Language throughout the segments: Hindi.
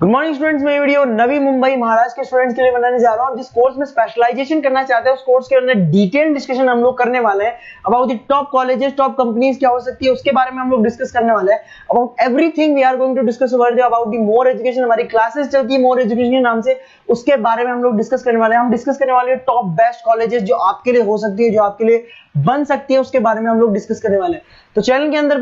Good morning students. मैं वीडियो नवी मुंबई महाराष्ट्र के स्टूडेंट्स के लिए बनाने जा रहा हूं। जिस कोर्स में स्पेशलाइजेशन करना चाहते हैं उस कोर्स के अंदर डिटेल डिस्कशन हम लोग करने वाले हैं। About the top colleges, top companies क्या हो सकती है उसके बारे में हम लोग डिस्कस करने वाले हैं। About everything we are going to discuss over there. About the more education, हमारी क्लासेस चलती है मोर एजुकेशन के नाम से, उसके बारे में हम लोग डिस्कस करने वाले हैं। हम डिस्कस करने वाले हैं टॉप बेस्ट कॉलेजेस जो आपके लिए हो सकती है, जो आपके लिए बन सकती है, उसके बारे में हम लोग डिस्कस करने वाले हैं। तो चैनल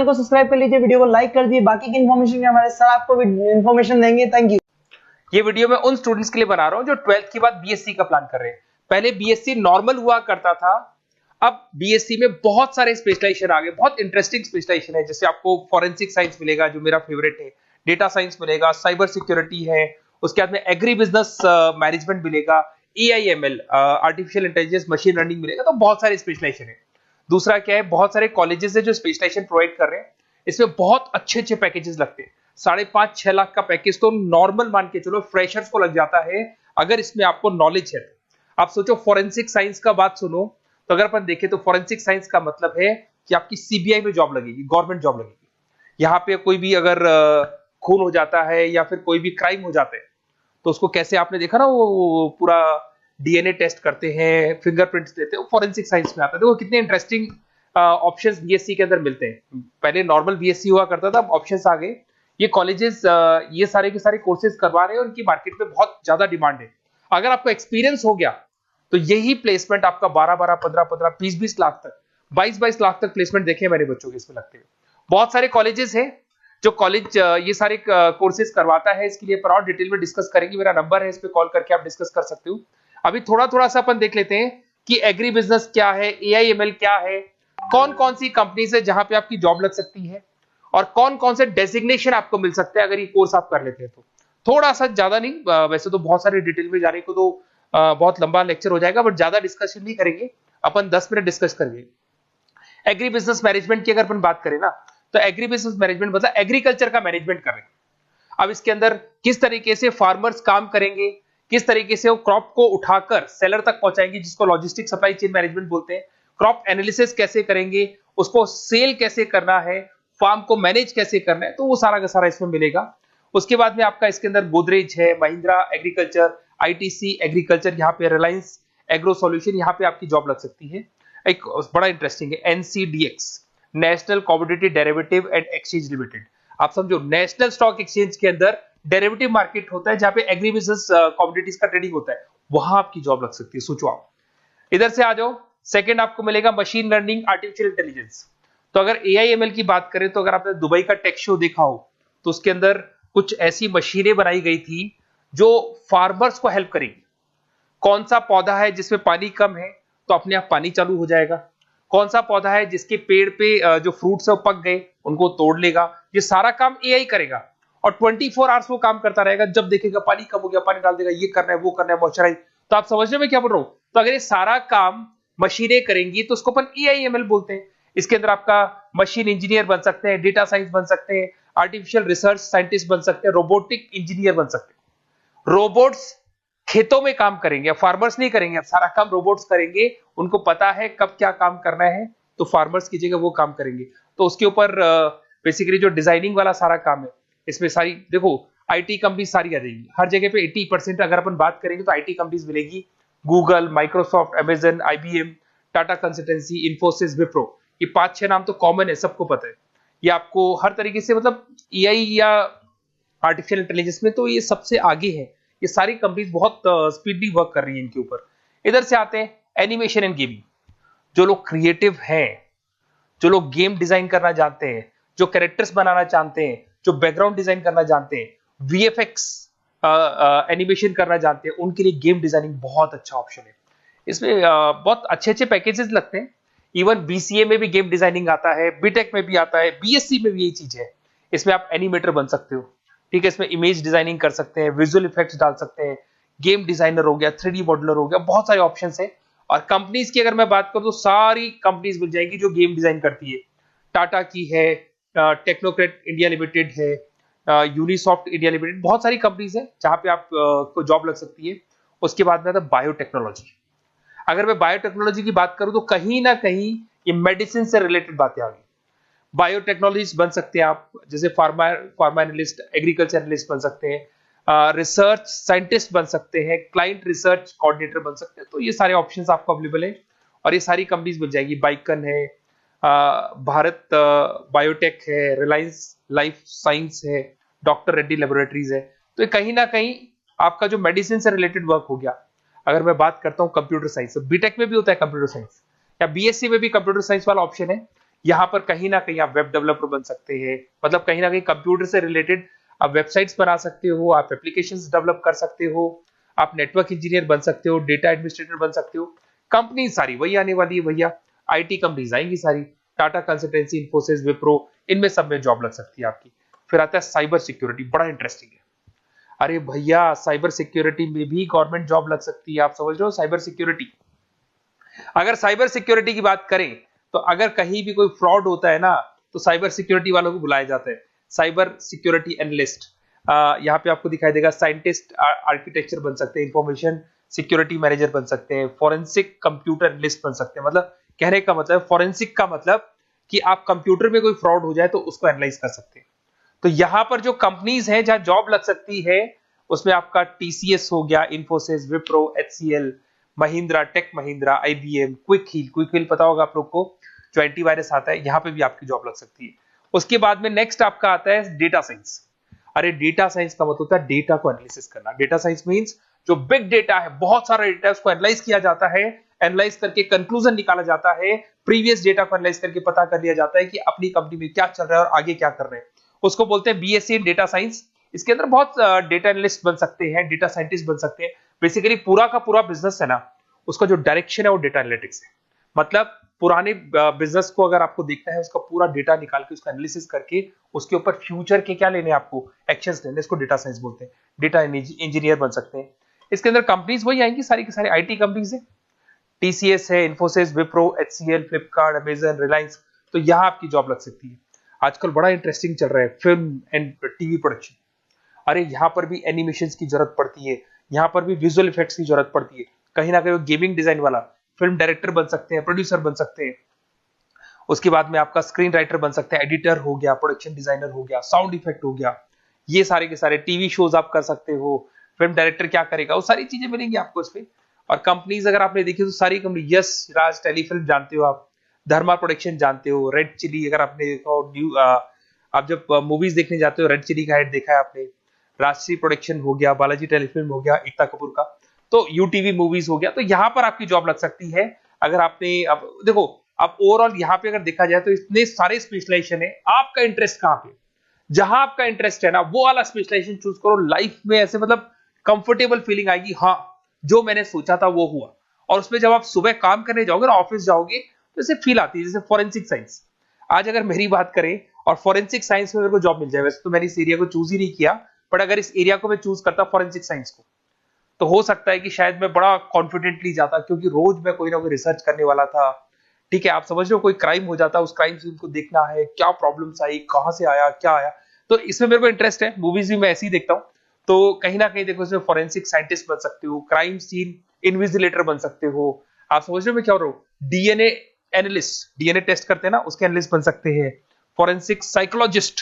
को सब्सक्राइब कर लीजिए, वीडियो को लाइक कर दीजिए। बाकी की इन्फॉर्मेशन के हमारे सर आपको इन्फॉर्मेशन देंगे। Thank you. ये वीडियो मैं उन स्टूडेंट्स के लिए बना रहा हूं जो 12th के बाद बीएससी का प्लान कर रहे हैं। पहले बीएससी नॉर्मल हुआ करता था, अब बीएससी में बहुत सारे स्पेशलाइजेशन आ गए, बहुत इंटरेस्टिंग स्पेशलाइजेशन है। जैसे आपको फॉरेंसिक साइंस मिलेगा जो मेरा फेवरेट है, डेटा साइंस मिलेगा, साइबर सिक्योरिटी है, उसके बाद में एग्री बिजनेस मैनेजमेंट मिलेगा, AIML artificial intelligence machine learning मिलेगा। तो बहुत सारे स्पेशलाइजेशन है। दूसरा क्या है, बहुत सारे कॉलेजेस है जो स्पेशलाइजेशन प्रोवाइड कर रहे हैं। इसमें बहुत अच्छे अच्छे पैकेजेस लगते हैं। 5.5-6 लाख का पैकेज तो नॉर्मल मान के चलो फ्रेशर्स को लग जाता है, अगर इसमें आपको नॉलेज है। आप सोचो फॉरेंसिक साइंस का बात सुनो, तो अगर अपन देखें तो फॉरेंसिक साइंस का मतलब है कि आपकी सीबीआई में जॉब लगेगी, गवर्नमेंट जॉब लगेगी। यहाँ पे कोई भी अगर खून हो जाता है या फिर कोई भी क्राइम हो जाता है तो उसको कैसे, आपने देखा ना वो पूरा डीएनए टेस्ट करते हैं, फिंगरप्रिंट्स लेते हैं, वो फॉरेंसिक साइंस में आता है। देखो कितने इंटरेस्टिंग ऑप्शंस बीएससी के अंदर मिलते हैं। पहले नॉर्मल बीएससी हुआ करता था, अब ऑप्शंस आ गए। ये कॉलेजेस ये सारे के सारे कोर्सेज करवा रहे हैं और उनकी मार्केट में बहुत ज्यादा डिमांड है। अगर आपको एक्सपीरियंस हो गया तो यही प्लेसमेंट आपका 12-12, 15-15, 20-20 लाख तक, 22-22 लाख तक प्लेसमेंट देखे मैंने बच्चों के इसमें लगते हैं। बहुत सारे कॉलेजेस हैं जो कॉलेज ये सारे कोर्सेज करवाता है। इसके लिए पर और डिटेल में डिस्कस करेंगे। मेरा नंबर है, इस पे कॉल करके आप डिस्कस कर सकते हो। अभी थोड़ा थोड़ा सा अपन देख लेते हैं कि एग्री बिजनेस क्या है, एआईएमएल क्या है, कौन कौन सी कंपनीज है जहां पे आपकी जॉब लग सकती है, और कौन कौन से डेजिग्नेशन आपको मिल सकते हैं अगर ये कोर्स आप कर लेते हैं तो। थोड़ा सा, ज्यादा नहीं, वैसे तो बहुत सारे डिटेल में जाने को तो बहुत लंबा लेक्चर हो जाएगा, बट ज्यादा डिस्कशन नहीं करेंगे अपन, 10 मिनट डिस्कस करेंगे। एग्री बिजनेस मैनेजमेंट की अगर अपन बात करें ना, तो एग्री बिजनेस मैनेजमेंट मतलब एग्रीकल्चर का मैनेजमेंट कर रहे हैं। अब इसके अंदर किस तरीके से फार्मर्स काम करेंगे, किस तरीके से वो क्रॉप को उठाकर सेलर तक पहुंचाएंगे, जिसको लॉजिस्टिक सप्लाई चेन मैनेजमेंट बोलते हैं। क्रॉप एनालिसिस कैसे करेंगे, उसको सेल कैसे करना है, फार्म को मैनेज कैसे करना है, तो वो सारा का सारा इसमें मिलेगा। उसके बाद में आपका इसके अंदर गोदरेज है, महिंद्रा एग्रीकल्चर, आईटीसी एग्रीकल्चर, यहाँ पे रिलायंस एग्रो सॉल्यूशन, यहाँ पे आपकी जॉब लग सकती है। एक बड़ा इंटरेस्टिंग है NCDEX, national commodity derivative and exchange limited. आप समझो, नेशनल स्टॉक एक्सचेंज के अंदर डेरिवेटिव मार्केट होता है जहां पे एग्री बिजनेस कमोडिटीज का ट्रेडिंग होता है, वहां आपकी जॉब लग सकती है। सोचो आप इधर से आ जाओ। सेकंड आपको मिलेगा मशीन लर्निंग, आर्टिफिशियल इंटेलिजेंस। तो अगर एआईएमएल की बात करें तो अगर आपने दुबई का टेक शो देखा हो तो उसके अंदर कुछ ऐसी मशीनें बनाई गई थी जो फार्मर्स को हेल्प करेगी। कौन सा पौधा है जिसमें पानी कम है तो अपने आप पानी चालू हो जाएगा, कौन सा पौधा है जिसके पेड़ पे जो फ्रूट्स है वो पक गए उनको तोड़ लेगा। ये सारा काम एआई करेगा और 24 आवर्स वो काम करता रहेगा। जब देखेगा पानी कम हो गया, पानी डाल देगा, ये करना है वो करना है, मॉइस्चराइज। तो आप समझ रहे हो मैं क्या बोल रहा हूं? तो अगर ये सारा काम मशीनें करेंगी तो उसको अपन एआईएमएल बोलते हैं। इसके अंदर आपका मशीन इंजीनियर बन सकते हैं, डेटा साइंस बन सकते हैं, आर्टिफिशियल रिसर्च साइंटिस्ट बन सकते हैं, रोबोटिक इंजीनियर बन सकते हैं। रोबोट्स खेतों में काम करेंगे, फार्मर्स नहीं करेंगे, अब सारा काम रोबोट्स करेंगे। उनको पता है कब क्या काम करना है, तो फार्मर्स की जगह वो काम करेंगे। तो उसके ऊपर बेसिकली जो डिजाइनिंग वाला सारा काम है, इसमें सारी देखो आईटी कंपनी सारी आ जाएगी। हर जगह पे 80% अगर अपन बात करेंगे तो आईटी कंपनीज मिलेगी। Google, Microsoft, Amazon, IBM, Tata consultancy, Infosys, Wipro, ये 5-6 नाम तो कॉमन है, सबको पता है। ये आपको हर तरीके से, मतलब एआई या आर्टिफिशियल इंटेलिजेंस में तो ये सबसे आगे है। ये सारी कंपनीज बहुत स्पीडली वर्क कर रही है इनके ऊपर। इधर से आते हैं एनिमेशन एंड गेमिंग। जो लोग क्रिएटिव हैं, जो लोग गेम डिजाइन करना जानते हैं, जो कैरेक्टर्स बनाना चाहते हैं, जो बैकग्राउंड डिजाइन करना जानते हैं, वीएफएक्स एनिमेशन करना जानते हैं, उनके लिए गेम डिजाइनिंग बहुत अच्छा ऑप्शन है। इसमें बहुत अच्छे अच्छे पैकेजेस लगते हैं। इवन बीसीए में भी गेम डिजाइनिंग आता है, बीटेक में भी आता है, बीएससी में भी यही चीज है। इसमें आप एनिमेटर बन सकते हो, ठीक है। इसमें इमेज डिजाइनिंग कर सकते हैं, विजुअल इफेक्ट्स डाल सकते हैं, गेम डिजाइनर हो गया, 3D मॉडलर हो गया, बहुत सारे ऑप्शंस हैं। और कंपनीज की अगर मैं बात करूं तो सारी कंपनीज मिल जाएंगी जो गेम डिजाइन करती है। टाटा की है, टेक्नोक्रेट इंडिया लिमिटेड है, यूनिसॉफ्ट इंडिया लिमिटेड, बहुत सारी कंपनीज है जहां पे आप को जॉब लग सकती है। उसके बाद में आता है बायोटेक्नोलॉजी। अगर मैं बायोटेक्नोलॉजी की बात करूं तो कहीं ना कहीं ये मेडिसिन से रिलेटेड बातें आ गई। बायोटेक्नोलॉजी बन सकते हैं आप, जैसे फार्मा एनालिस्ट, एग्रीकल्चर एनालिस्ट बन सकते हैं, रिसर्च साइंटिस्ट बन सकते हैं, क्लाइंट रिसर्च कोऑर्डिनेटर बन सकते हैं। तो ये सारे ऑप्शंस आपको अवेलेबल है और ये सारी कंपनीज बन जाएगी। बाइकन है, भारत बायोटेक है, रिलायंस लाइफ साइंस है, डॉक्टर रेड्डी लेबोरेटरीज है। तो ये कहीं ना कहीं आपका जो मेडिसिन से रिलेटेड वर्क हो गया। अगर मैं बात करता हूँ कंप्यूटर साइंस, तो बीटेक में भी होता है कंप्यूटर साइंस, या बीएससी में भी कंप्यूटर साइंस वाला ऑप्शन है। यहाँ पर कहीं ना कहीं आप वेब डेवलपर बन सकते हैं, मतलब कहीं ना कहीं कंप्यूटर से रिलेटेड आप वेबसाइट्स बना सकते हो, आप एप्लीकेशंस डेवलप कर सकते हो, आप नेटवर्क इंजीनियर बन सकते हो, डेटा एडमिनिस्ट्रेटर बन सकते हो। कंपनी सारी वही आने वाली है भैया, आईटी कंपनीज आएंगी सारी, टाटा कंसल्टेंसी, इन्फोसिस, विप्रो, इनमें सब में जॉब लग सकती है आपकी। फिर आता है साइबर सिक्योरिटी, बड़ा इंटरेस्टिंग है। अरे भैया साइबर सिक्योरिटी में भी गवर्नमेंट जॉब लग सकती है। आप समझ रहे हो साइबर सिक्योरिटी? अगर साइबर सिक्योरिटी की बात करें तो अगर कहीं भी कोई फ्रॉड होता है ना, तो साइबर सिक्योरिटी वालों को बुलाया जाता है, साइबर सिक्योरिटी एनालिस्ट। यहाँ पे आपको दिखाई देगा, साइंटिस्ट, आर्किटेक्चर बन सकते हैं, इंफॉर्मेशन सिक्योरिटी मैनेजर बन सकते हैं, फॉरेंसिक कंप्यूटर एनालिस्ट बन सकते हैं। मतलब कहने का मतलब, फॉरेंसिक का मतलब कि आप कंप्यूटर में कोई फ्रॉड हो जाए तो उसको एनालाइज कर सकते हैं। तो यहां पर जो कंपनीज हैं जहां जॉब लग सकती है, उसमें आपका टीसीएस हो गया, Infosys, Wipro, HCL, Mahindra, Tech Mahindra, IBM, Quick Heal पता होगा आप लोग को, जो एंटीवायरस आता है, यहां पे भी आपकी जॉब लग सकती है। उसके बाद में नेक्स्ट आपका आता है डेटा साइंस। अरे डेटा साइंस का मतलब होता है डेटा को एनालिसिस करना। डेटा साइंस मींस जो बिग डेटा है, बहुत सारा डेटा है, उसको एनालाइज किया जाता है, एनालाइज करके कंक्लूजन निकाला जाता है, प्रीवियस डेटा को एनालाइज करके पता कर लिया जाता है कि अपनी कंपनी में क्या चल रहा है और आगे क्या कर रहे हैं। उसको बोलते हैं बीएससी इन डेटा साइंस। इसके अंदर बहुत डेटा एनालिस्ट बन सकते हैं, डेटा साइंटिस्ट बन सकते हैं। बेसिकली पूरा का पूरा बिजनेस है ना, उसका जो डायरेक्शन है वो डेटा एनालिटिक्स है। मतलब पुराने बिजनेस को अगर आपको देखना है, उसका पूरा डेटा निकाल के उसका एनालिसिस करके उसके ऊपर फ्यूचर के क्या लेने, आपको एक्शंस लेने, इसको डेटा साइंस बोलते हैं। डेटा इंजीनियर बन सकते हैं। इसके अंदर कंपनीज वही आएंगी, सारी की सारी आईटी कंपनीज है, टीसीएस है, इन्फोसिस, विप्रो, एचसीएल, फ्लिपकार्ट, अमेजन, रिलायंस। तो यहां आपकी जॉब लग सकती है। आजकल बड़ा इंटरेस्टिंग चल रहा है फिल्म एंड टीवी प्रोडक्शन। अरे यहाँ पर भी एनिमेशंस की जरूरत पड़ती है, यहाँ पर भी विजुअल इफेक्ट्स की जरूरत पड़ती है। कहीं ना कहीं गेमिंग डिजाइन वाला फिल्म डायरेक्टर बन सकते हैं, प्रोड्यूसर बन सकते हैं। उसके बाद में आपका स्क्रीन राइटर बन सकते हैं, एडिटर हो गया, प्रोडक्शन डिजाइनर हो गया, साउंड इफेक्ट हो गया। ये सारे के सारे टीवी शोज आप कर सकते हो। फिल्म डायरेक्टर क्या करेगा, वो सारी चीजें मिलेंगी आपको इसमें। और कंपनीज अगर आपने देखी तो सारी कंपनी, यस राज टेलीफिल्म जानते हो आप, धर्मा प्रोडक्शन जानते हो, रेड चिली अगर आपने देखा हो, न्यू आप जब मूवीज देखने जाते हो, रेड चिली का एड देखा है आपने, राजश्री प्रोडक्शन हो गया, बालाजी टेलीफिल्म हो गया, एकता कपूर का, तो यूटीवी मूवीज हो गया। तो यहाँ पर आपकी जॉब लग सकती है। अगर आपने, अब देखो, अब ओवरऑल यहाँ पे अगर देखा जाए तो इतने सारे स्पेशलाइजेशन है, आपका इंटरेस्ट कहाँ पे, जहां आपका इंटरेस्ट है ना, वो वाला स्पेशलाइजेशन चूज करो। लाइफ में ऐसे मतलब कंफर्टेबल फीलिंग आएगी, हाँ जो मैंने सोचा था वो हुआ। और उसमें जब आप सुबह काम करने जाओगे ना, ऑफिस जाओगे, तो ऐसे फील आती है जैसे फॉरेंसिक साइंस। आज अगर मेरी बात करें और फॉरेंसिक साइंस में मेरे को जॉब मिल जाए, वैसे तो मैंने इस एरिया को चूज ही नहीं किया, बट अगर इस एरिया को मैं चूज करता फॉरेंसिक साइंस को, तो हो सकता है कि शायद मैं बड़ा कॉन्फिडेंटली जाता, क्योंकि रोज मैं कोई ना कोई रिसर्च करने वाला था। ठीक है, आप समझ रहे हो, कोई क्राइम हो जाता, उस क्राइम से उनको देखना है, क्या प्रॉब्लम्स आई, कहां से आया, क्या आया। तो इसमें मेरे को इंटरेस्ट है, मूवीज भी मैं ऐसे ही देखता हूँ। तो कहीं ना कहीं देखो, इसमें फॉरेंसिक साइंटिस्ट बन सकते हो, क्राइम सीन इन्विजिलेटर बन सकते हो। आप समझ रहे हो मैं क्या हो रहा हूँ, डीएनए एनालिस्ट, डीएनए टेस्ट करते हैं ना, उसके एनालिस्ट बन सकते हैं। फॉरेंसिक साइकोलॉजिस्ट,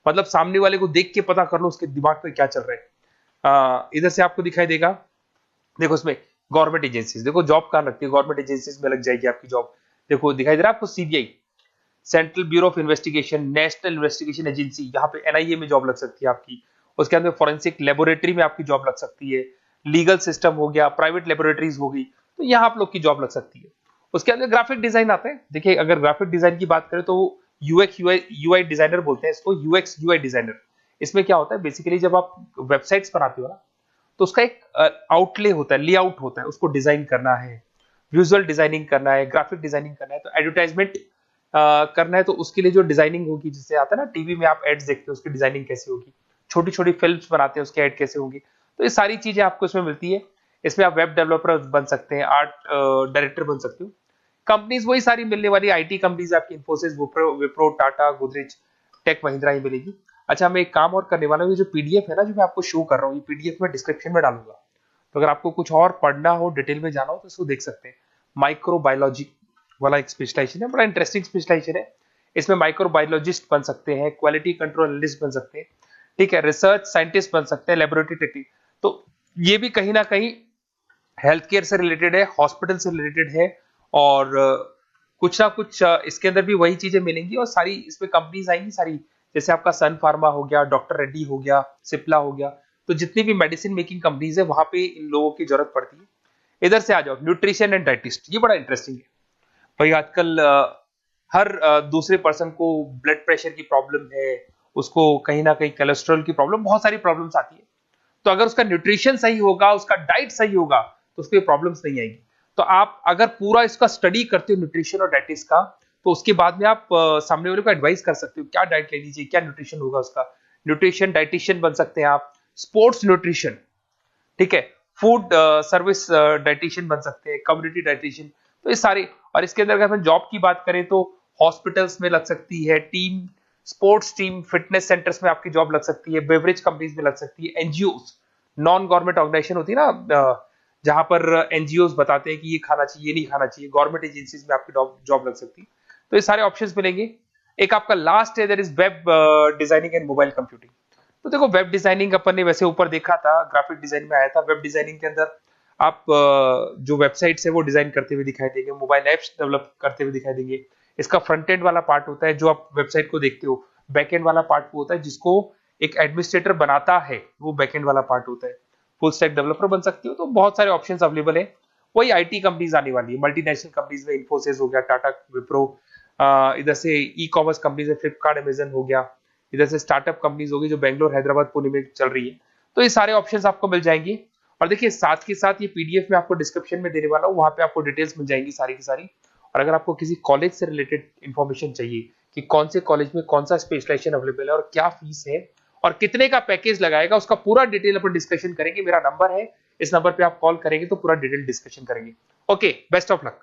मतलब सामने वाले को देख के पता कर लो उसके दिमाग में क्या चल रहा है। इधर से आपको दिखाई देगा, देखो इसमें गवर्नमेंट एजेंसीज, देखो जॉब कहां लगती है, गवर्नमेंट एजेंसीज में लग जाएगी आपकी जॉब। देखो दिखाई दे रहा है आपको, CBI, central bureau of investigation, national investigation agency, यहाँ पे एनआईए में जॉब लग सकती है आपकी। उसके अंदर फॉरेंसिक लेबोरेटरी में आपकी जॉब लग सकती है। लीगल सिस्टम हो गया, प्राइवेट लेबोरेटरीज हो गई, तो यहाँ आप लोग की जॉब लग सकती है। उसके अंदर ग्राफिक डिजाइन आते हैं। देखिए अगर ग्राफिक डिजाइन की बात करें तो यूएक्स यूआई डिजाइनर बोलते हैं इसको, यूएक्स यूआई डिजाइनर। इसमें क्या होता है, बेसिकली जब आप वेबसाइट्स बनाते हो ना, तो उसका एक आउटले होता है, लेआउट होता है, उसको डिजाइन करना है, विजुअल डिजाइनिंग करना है, ग्राफिक डिजाइनिंग करना है, तो एडवर्टाइजमेंट करना है, तो उसके लिए जो डिजाइनिंग होगी, जिससे आता है ना टीवी में आप एड्स देखते हो, उसकी डिजाइनिंग कैसे होगी, छोटी छोटी फिल्म्स बनाते हैं उसके एड कैसे होंगे, तो ये सारी चीजें आपको इसमें मिलती है। इसमें आप वेब डेवलपर बन सकते हैं, आर्ट डायरेक्टर बन सकते हो। कंपनीज वही सारी मिलने वाली, आईटी कंपनीज आपकी, इन्फोसिस, विप्रो, टाटा, गोदरेज, टेक महिंद्रा ही मिलेगी। अच्छा, मैं एक काम और करने वाला हूँ, ये जो पीडीएफ है ना जो मैं आपको शो कर रहा हूँ, ये पीडीएफ में डिस्क्रिप्शन में डालूंगा, तो अगर आपको कुछ और पढ़ना हो, डिटेल में जाना हो, तो इसको देख सकते हैं। माइक्रोबायोलॉजी वाला एक स्पेशलाइजेशन है, बड़ा इंटरेस्टिंग स्पेशलाइजेशन है। इसमें माइक्रोबायोलॉजिस्ट बन सकते हैं, क्वालिटी कंट्रोल एनालिस्ट बन सकते हैं, ठीक है, रिसर्च साइंटिस्ट बन सकते हैं, लेबोरेटरी टेक्निक। तो ये भी कहीं ना कहीं हेल्थ केयर से रिलेटेड है, हॉस्पिटल से रिलेटेड है, और कुछ ना कुछ इसके अंदर भी वही चीजें मिलेंगी, और सारी इसमें कंपनीज आएंगी सारी, जैसे आपका सन फार्मा हो गया, डॉक्टर रेड्डी हो गया, सिप्ला हो गया, तो जितनी भी मेडिसिन मेकिंग कंपनीज है वहां पे इन लोगों की जरूरत पड़ती है। इधर से आ जाओ, न्यूट्रिशन एंड डाइटिस्ट, ये बड़ा इंटरेस्टिंग है भाई। आजकल हर दूसरे पर्सन को ब्लड प्रेशर की प्रॉब्लम है, उसको कहीं ना कहीं कोलेस्ट्रॉल की प्रॉब्लम, बहुत सारी प्रॉब्लम्स आती है। तो अगर उसका न्यूट्रिशन सही होगा, उसका डाइट सही होगा, तो उसको ये प्रॉब्लम्स नहीं आएगी। तो आप अगर पूरा इसका स्टडी करते हो न्यूट्रिशन और डाइटिस का, तो उसके बाद में आप सामने वाले को एडवाइस कर सकते हो क्या डाइट लेनी चाहिए, क्या न्यूट्रिशन होगा उसका। न्यूट्रिशन डाइटिशियन बन सकते हैं आप, स्पोर्ट्स न्यूट्रिशन, ठीक है, फूड सर्विस डाइटिशियन बन सकते हैं, कम्युनिटी डाइटिशियन, तो ये सारे। और इसके अंदर अगर हम जॉब की बात करें तो हॉस्पिटल्स में लग सकती है, team sports team fitness centres में आपकी जॉब लग सकती है, बेवरेज कंपनीज में लग सकती है, एनजीओस नॉन गवर्नमेंट ऑर्गेनाइजेशन होती है ना, जहां पर एनजीओस बताते हैं कि ये खाना चाहिए, ये नहीं खाना चाहिए, गवर्नमेंट एजेंसीज में आपकी जॉब लग सकती है। तो ये सारे ऑप्शंस मिलेंगे। एक आपका लास्ट है, that is web designing and mobile computing. तो देखो, वेब डिजाइनिंग अपन ने वैसे ऊपर देखा था, ग्राफिक डिजाइन में आया था। वेब डिजाइनिंग के अंदर आप जो वेबसाइट्स है वो डिजाइन करते हुए दिखाई देंगे, मोबाइल एप्स डेवलप करते हुए दिखाई देंगे। इसका फ्रंट एंड वाला पार्ट होता है जो आप वेबसाइट को देखते हो, बैक एंड वाला पार्ट वो होता है जिसको एक एडमिनिस्ट्रेटर बनाता है, वो बैक एंड वाला पार्ट होता है। फुल स्टैक डेवलपर बन सकते हो। तो बहुत सारे ऑप्शंस अवेलेबल है। वही आईटी कंपनीज आने वाली है, मल्टीनेशनल कंपनीज में इन्फोसिस हो गया, टाटा, विप्रो, इधर से ई कॉमर्स कंपनीज में फ्लिपकार्ट, अमेजन हो गया, इधर से स्टार्टअप कंपनीज होगी जो बेंगलोर, हैदराबाद, पुणे में चल रही है। तो ये सारे ऑप्शंस आपको मिल जाएंगे। और देखिए, साथ के साथ ये पीडीएफ में आपको डिस्क्रिप्शन में देने वाला हूँ, वहां पे आपको डिटेल्स मिल जाएंगी सारी की सारी। और अगर आपको किसी कॉलेज से रिलेटेड इंफॉर्मेशन चाहिए कि कौन से कॉलेज में कौन सा स्पेशलाइजेशन अवेलेबल है और क्या फीस है और कितने का पैकेज लगाएगा, उसका पूरा डिटेल अपन डिस्कशन करेंगे। मेरा नंबर है, इस नंबर पे आप कॉल करेंगे तो पूरा डिटेल डिस्कशन करेंगे। Okay, best of luck.